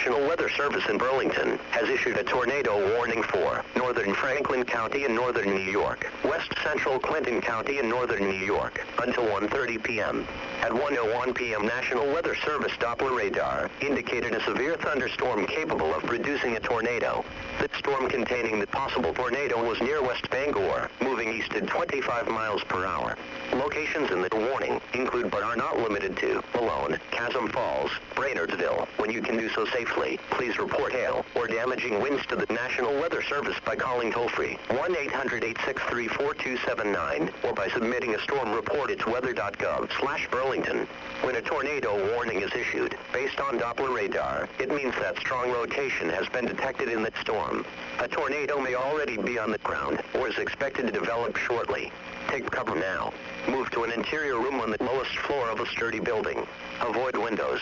National Weather Service in Burlington has issued a tornado warning for northern Franklin County in northern New York, west central Clinton County in northern New York, until 1:30 p.m. At 1:01 p.m. National Weather Service Doppler radar indicated a severe thunderstorm capable of producing a tornado. The storm containing the possible tornado was near West Bangor, moving east at 25 miles per hour. Locations in the warning include but are not limited to Malone, Chasm Falls, Brainerdville. When you can do so safely, please report hail or damaging winds to the National Weather Service by calling toll-free 1-800-863-4279 or by submitting a storm report at weather.gov/Burlington. When a tornado warning is issued, based on Doppler radar, it means that strong rotation has been detected in the storm. A tornado may already be on the ground or is expected to develop shortly. Take cover now. Move to an interior room on the lowest floor of a sturdy building. Avoid windows.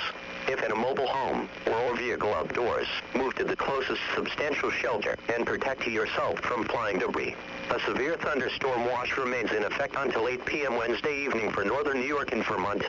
If in a mobile home or vehicle outdoors, move to the closest substantial shelter and protect yourself from flying debris. A severe thunderstorm watch remains in effect until 8 p.m. Wednesday evening for northern New York and Vermont.